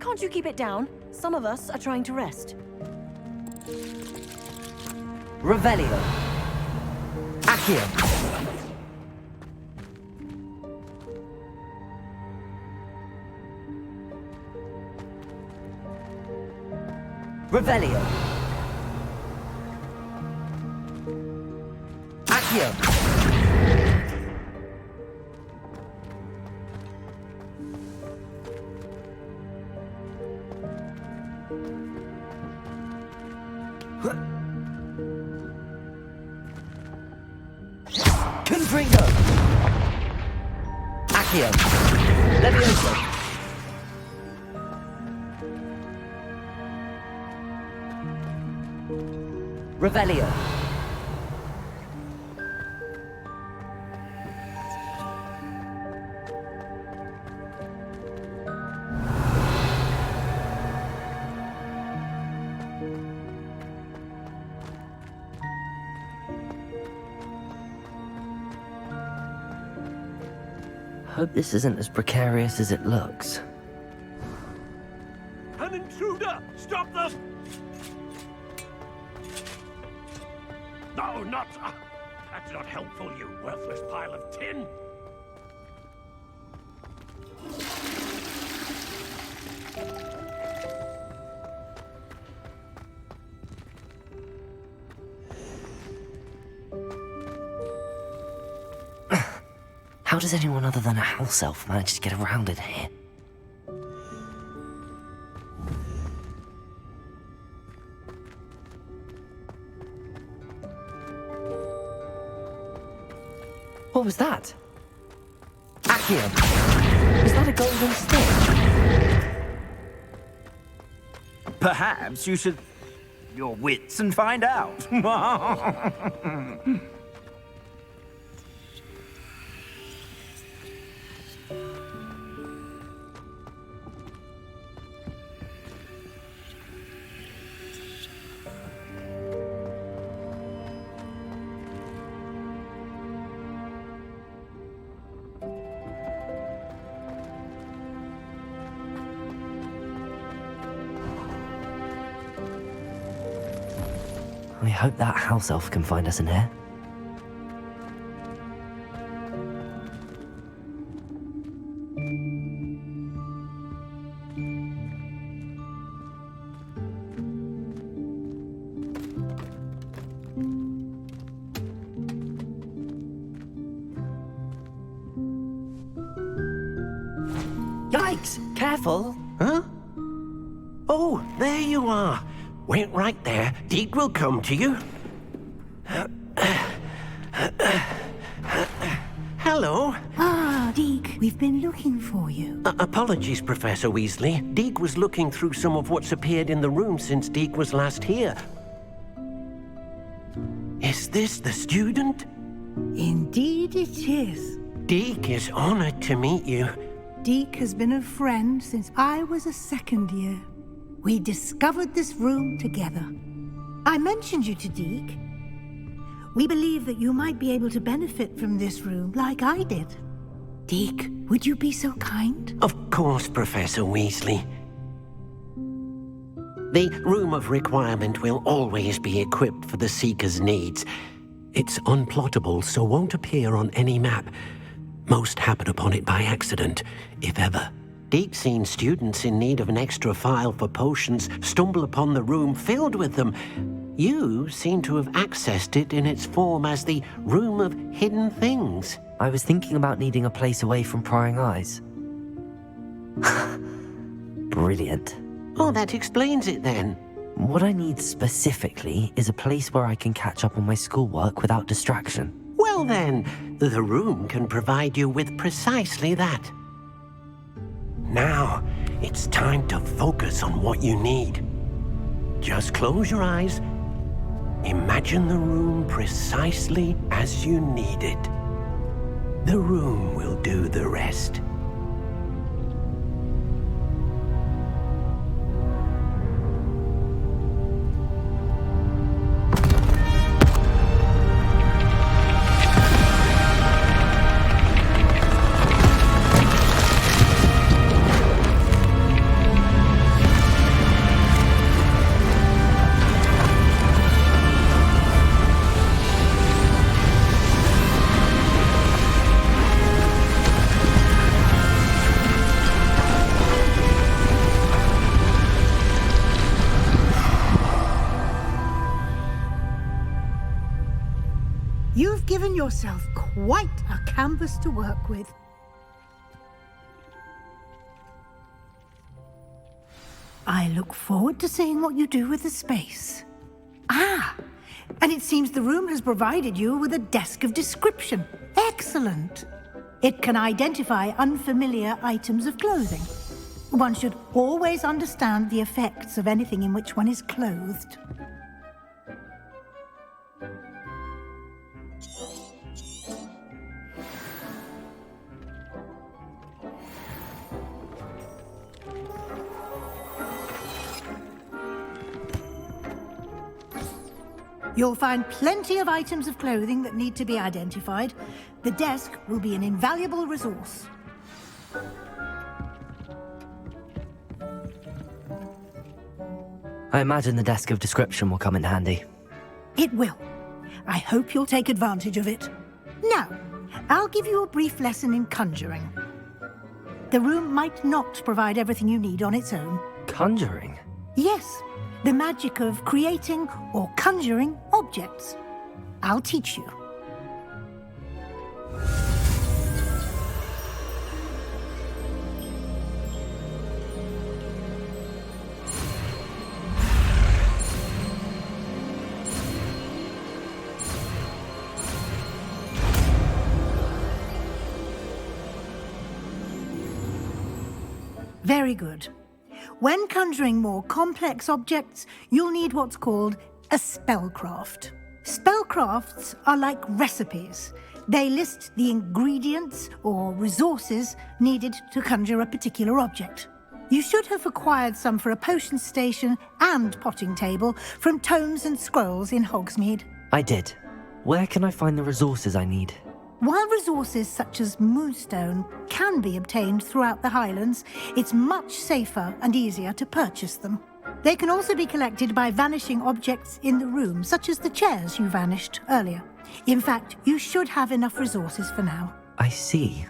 Can't you keep it down? Some of us are trying to rest. Revelio. Accio. Revelio. Accio. Confringo. Accio. Levioso. Revelio. Hope this isn't as precarious as it looks. An intruder! Stop them! No, not... that's not helpful, you worthless pile of tin! How does anyone other than a house elf manage to get around in here? What was that? Accio! Was that a golden stick? Perhaps you should... your wits and find out. I hope that house elf can find us in here. Yikes! Careful! Huh? Oh, there you are. Wait right there. Deke will come to you. Hello. Ah, Deke, we've been looking for you. Apologies, Professor Weasley. Deke was looking through some of what's appeared in the room since Deke was last here. Is this the student? Indeed it is. Deke is honored to meet you. Deke has been a friend since I was a second year. We discovered this room together. I mentioned you to Deke. We believe that you might be able to benefit from this room like I did. Deke, would you be so kind? Of course, Professor Weasley. The Room of Requirement will always be equipped for the Seeker's needs. It's unplottable, so won't appear on any map. Most happen upon it by accident, if ever. Deke's seen students in need of an extra file for potions stumble upon the room filled with them. You seem to have accessed it in its form as the Room of Hidden Things. I was thinking about needing a place away from prying eyes. Brilliant. Oh, that explains it then. What I need specifically is a place where I can catch up on my schoolwork without distraction. Well then, the room can provide you with precisely that. Now, it's time to focus on what you need. Just close your eyes. Imagine the room precisely as you need it. The room will do the rest. yourself quite a canvas to work with. I look forward to seeing what you do with the space. Ah, and it seems the room has provided you with a desk of description. Excellent. It can identify unfamiliar items of clothing. One should always understand the effects of anything in which one is clothed. You'll find plenty of items of clothing that need to be identified. The desk will be an invaluable resource. I imagine the desk of description will come in handy. It will. I hope you'll take advantage of it. Now, I'll give you a brief lesson in conjuring. The room might not provide everything you need on its own. Conjuring? Yes, the magic of creating or conjuring objects. I'll teach you. Very good. When conjuring more complex objects, you'll need what's called a spellcraft. Spellcrafts are like recipes. They list the ingredients or resources needed to conjure a particular object. You should have acquired some for a potion station and potting table from tomes and scrolls in Hogsmeade. I did. Where can I find the resources I need? While resources such as moonstone can be obtained throughout the Highlands, it's much safer and easier to purchase them. They can also be collected by vanishing objects in the room, such as the chairs you vanished earlier. In fact, you should have enough resources for now. I see.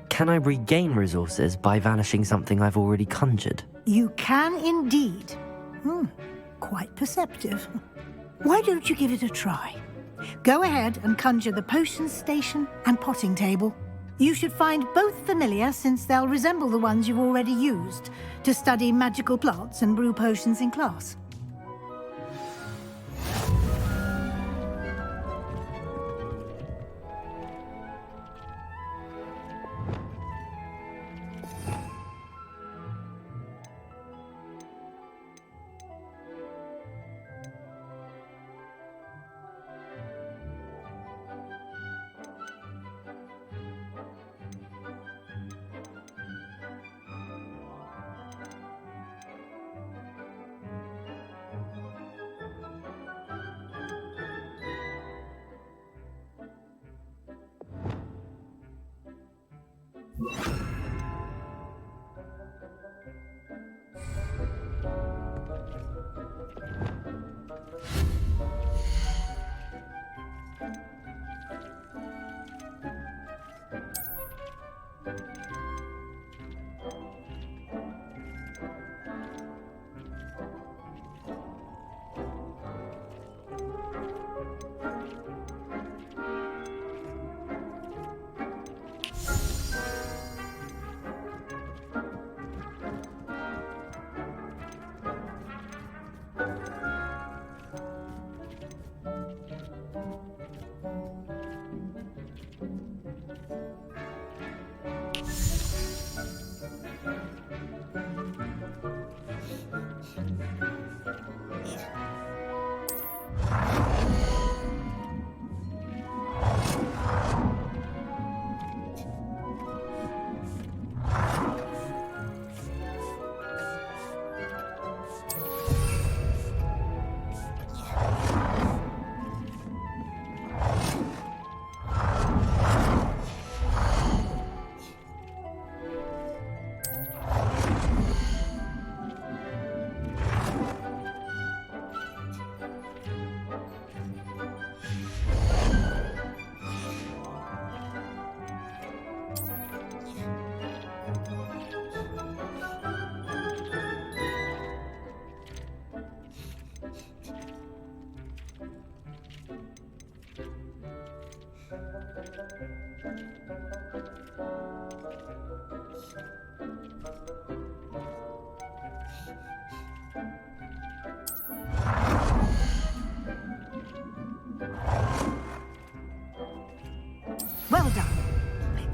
Can I regain resources by vanishing something I've already conjured? You can indeed. Quite perceptive. Why don't you give it a try? Go ahead and conjure the potion station and potting table. You should find both familiar, since they'll resemble the ones you've already used to study magical plants and brew potions in class.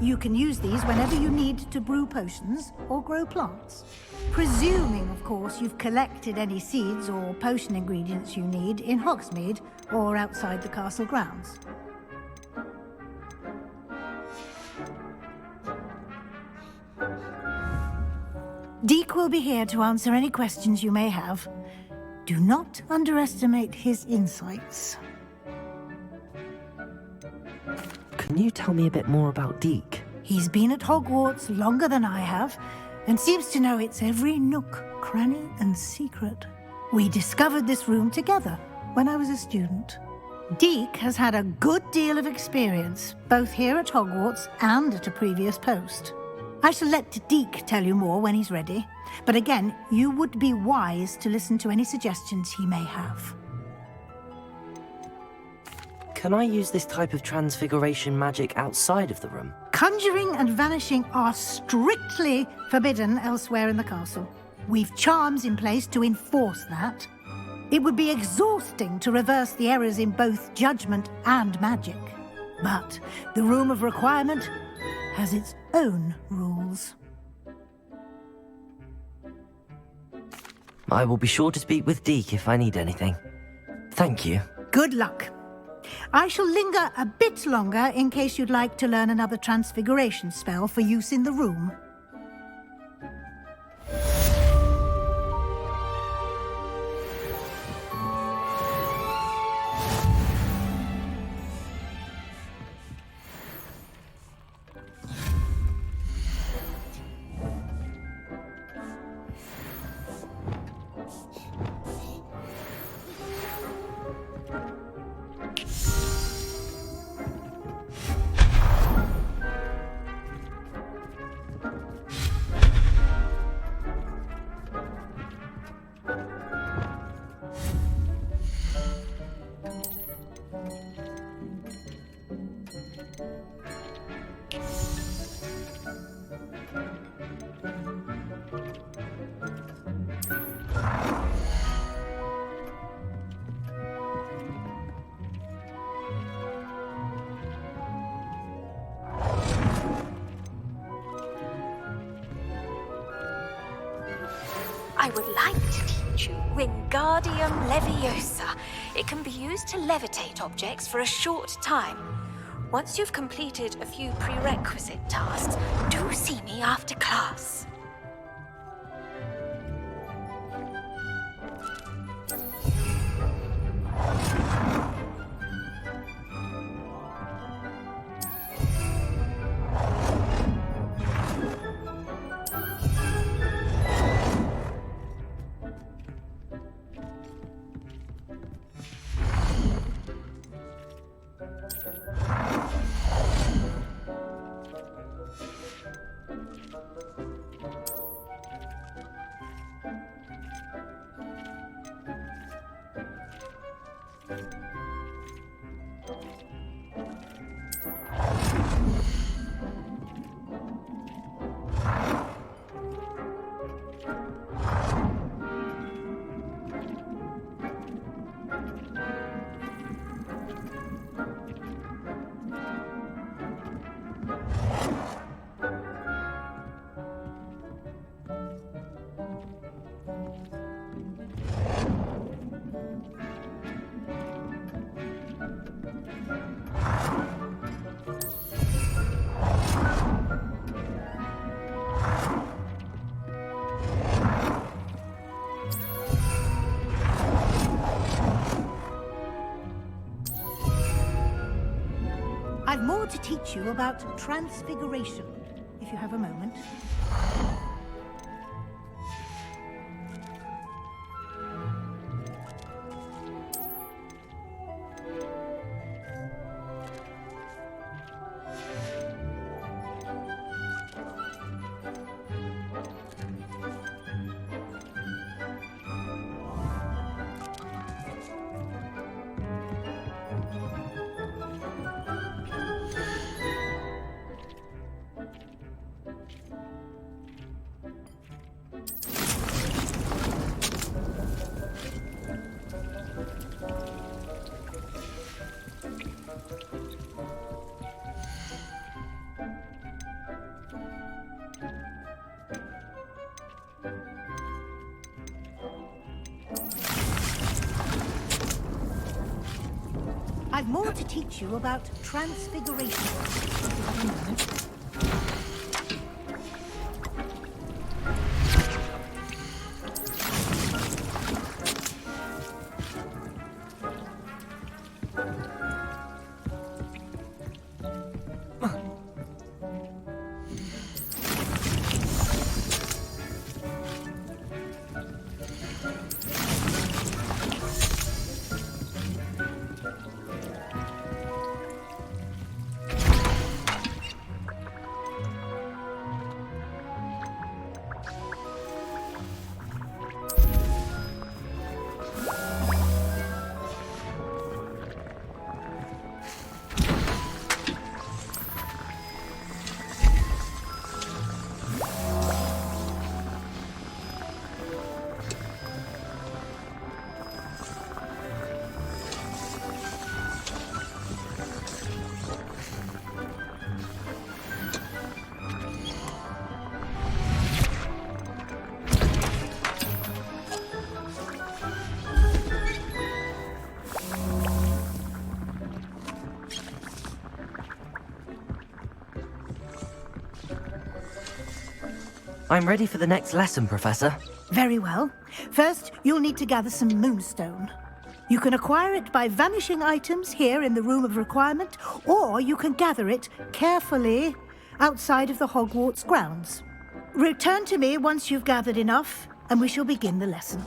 You can use these whenever you need to brew potions or grow plants. Presuming, of course, you've collected any seeds or potion ingredients you need in Hogsmeade or outside the castle grounds. Deek will be here to answer any questions you may have. Do not underestimate his insights. Can you tell me a bit more about Deek? He's been at Hogwarts longer than I have, and seems to know its every nook, cranny, and secret. We discovered this room together when I was a student. Deek has had a good deal of experience, both here at Hogwarts and at a previous post. I shall let Deek tell you more when he's ready, but again, you would be wise to listen to any suggestions he may have. Can I use this type of transfiguration magic outside of the room? Conjuring and vanishing are strictly forbidden elsewhere in the castle. We've charms in place to enforce that. It would be exhausting to reverse the errors in both judgment and magic. But the Room of Requirement has its own rules. I will be sure to speak with Deek if I need anything. Thank you. Good luck. I shall linger a bit longer in case you'd like to learn another transfiguration spell for use in the room. I would like to teach you Wingardium Leviosa. It can be used to levitate objects for a short time. Once you've completed a few prerequisite tasks, do see me after class. I've more to teach you about transfiguration, if you have a moment. have more to teach you about transfiguration. If you have a moment. I'm ready for the next lesson, Professor. Very well. First, you'll need to gather some moonstone. You can acquire it by vanishing items here in the Room of Requirement, or you can gather it carefully outside of the Hogwarts grounds. Return to me once you've gathered enough, and we shall begin the lesson.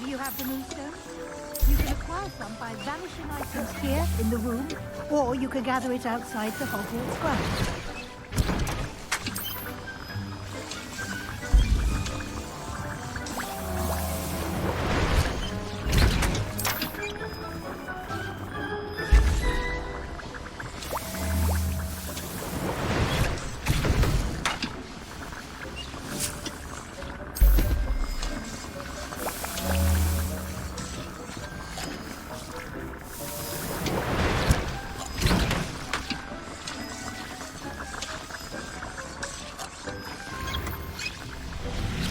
Do you have the moonstone? You can acquire some by vanishing items here in the room, or you can gather it outside the Hogwarts grounds.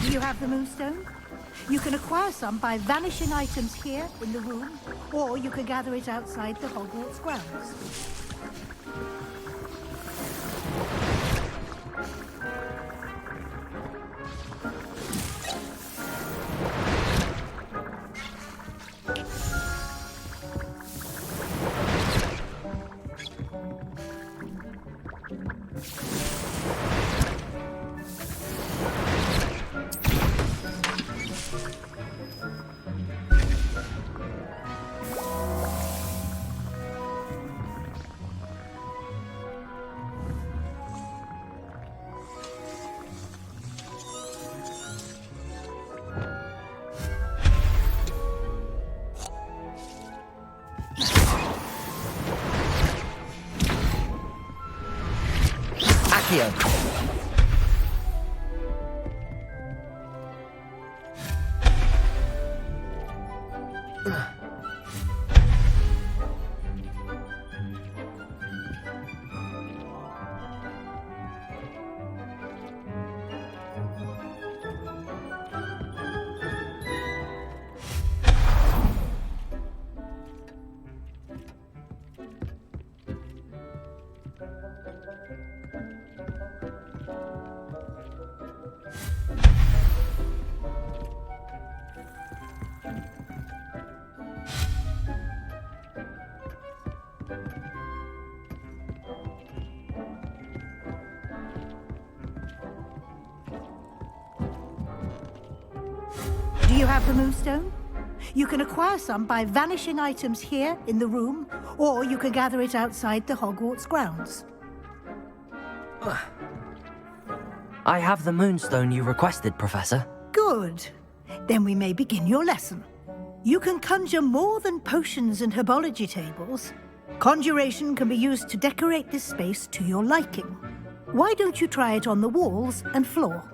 Do you have the moonstone? You can acquire some by vanishing items here in the room, or you can gather it outside the Hogwarts grounds. Accio. have the moonstone? You can acquire some by vanishing items here in the room, or you can gather it outside the Hogwarts grounds. I have the moonstone you requested, Professor. Good. Then we may begin your lesson. You can conjure more than potions and herbology tables. Conjuration can be used to decorate this space to your liking. Why don't you try it on the walls and floor?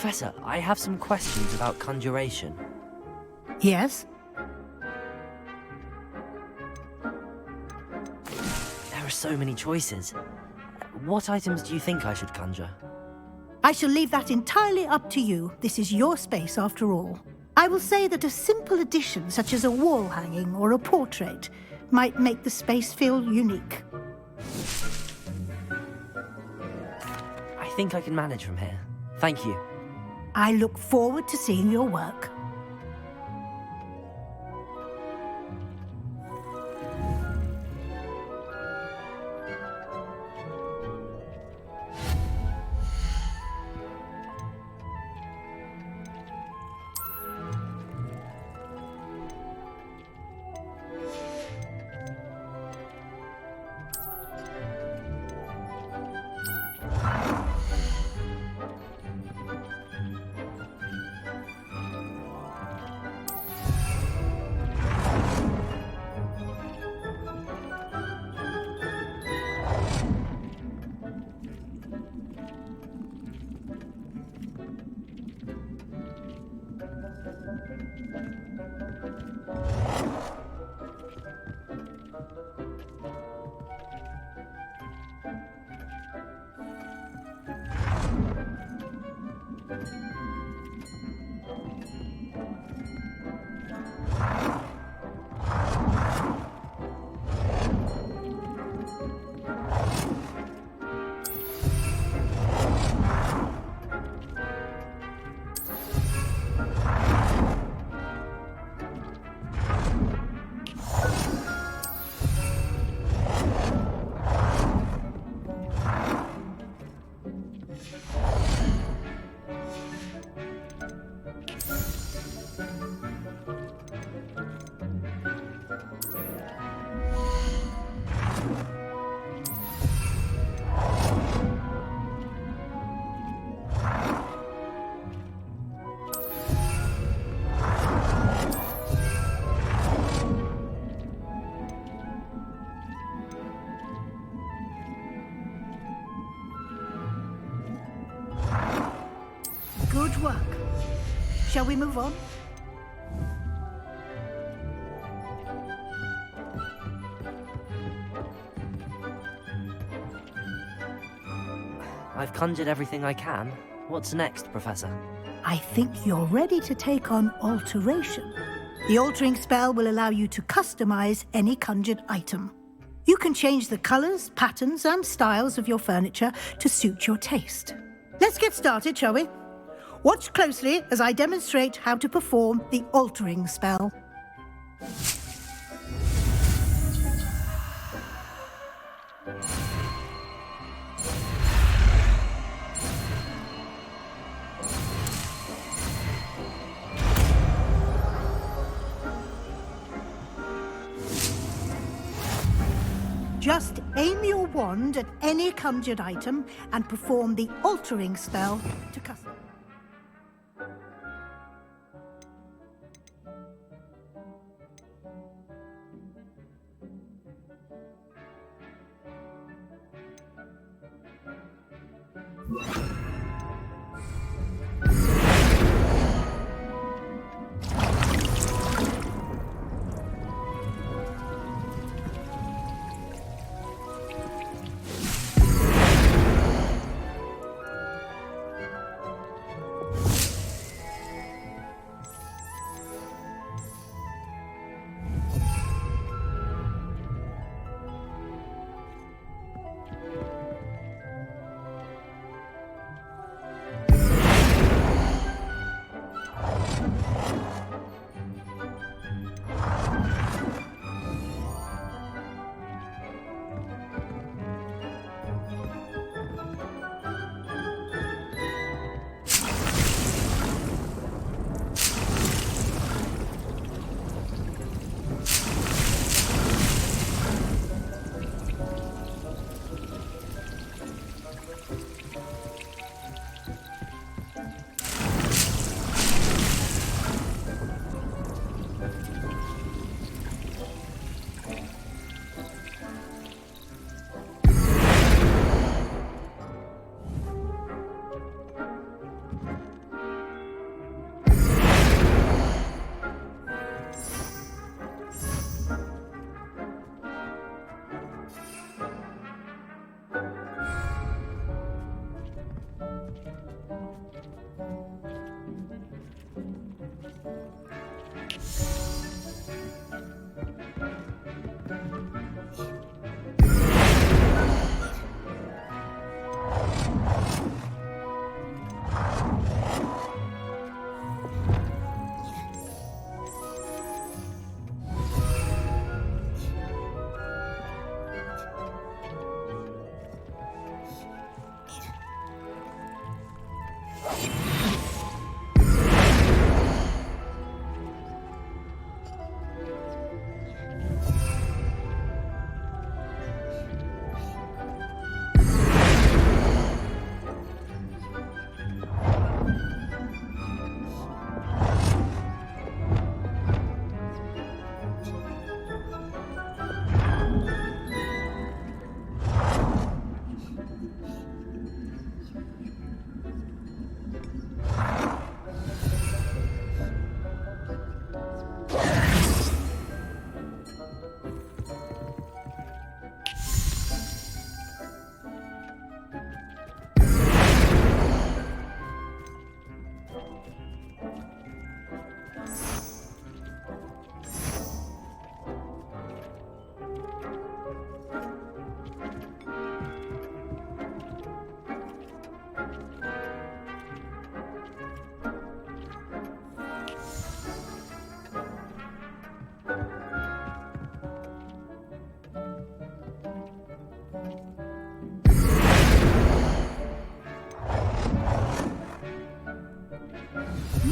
Professor, I have some questions about conjuration. Yes? There are so many choices. What items do you think I should conjure? I shall leave that entirely up to you. This is your space, after all. I will say that a simple addition, such as a wall hanging or a portrait, might make the space feel unique. I think I can manage from here. Thank you. I look forward to seeing your work. Good work. Shall we move on? I've conjured everything I can. What's next, Professor? I think you're ready to take on Alteration. The altering spell will allow you to customize any conjured item. You can change the colors, patterns, and styles of your furniture to suit your taste. Let's get started, shall we? Watch closely as I demonstrate how to perform the altering spell. Just aim your wand at any conjured item and perform the altering spell to custom.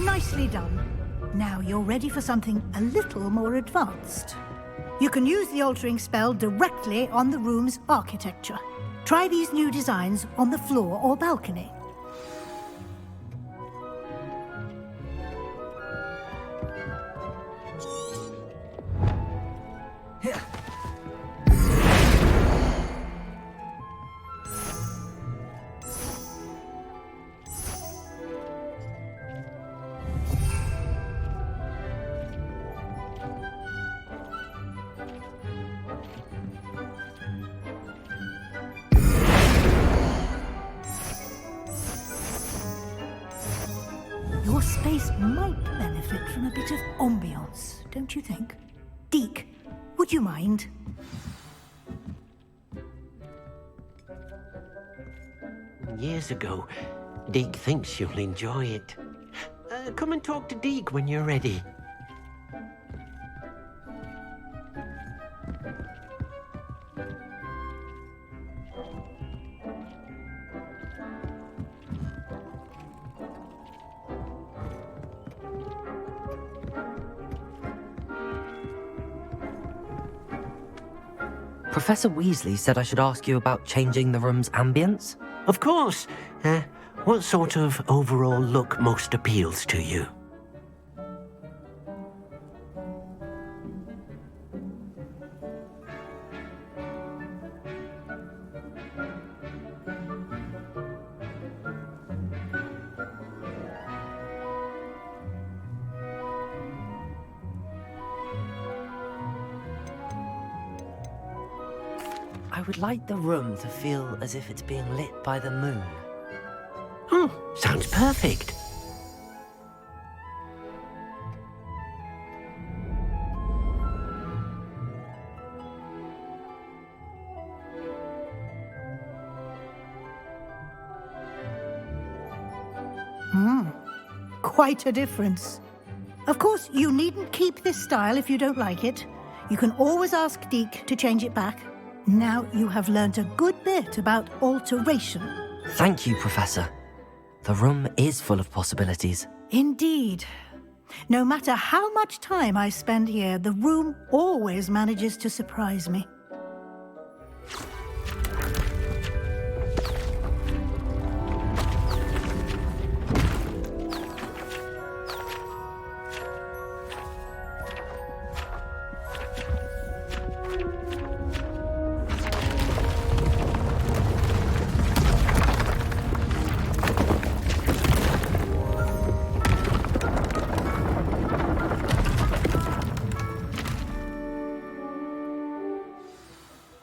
Nicely done. Now you're ready for something a little more advanced. You can use the altering spell directly on the room's architecture. Try these new designs on the floor or balcony. Your space might benefit from a bit of ambiance, don't you think? Deke, would you mind? Years ago, Deke thinks you'll enjoy it. Come and talk to Deke when you're ready. Professor Weasley said I should ask you about changing the room's ambience. Of course. What sort of overall look most appeals to you? I would like the room to feel as if it's being lit by the moon. Oh, sounds perfect. Quite a difference. Of course, you needn't keep this style if you don't like it. You can always ask Deke to change it back. Now you have learnt a good bit about alteration. Thank you, Professor. The room is full of possibilities. Indeed. No matter how much time I spend here, the room always manages to surprise me.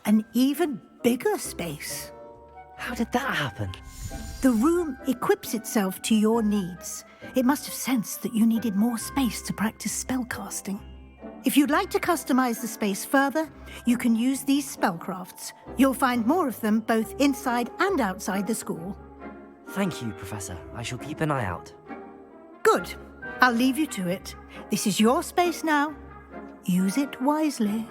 An even bigger space. How did that happen? The room equips itself to your needs. It must have sensed that you needed more space to practice spellcasting. If you'd like to customize the space further, you can use these spellcrafts. You'll find more of them both inside and outside the school. Thank you, Professor. I shall keep an eye out. Good. I'll leave you to it. This is your space now. Use it wisely.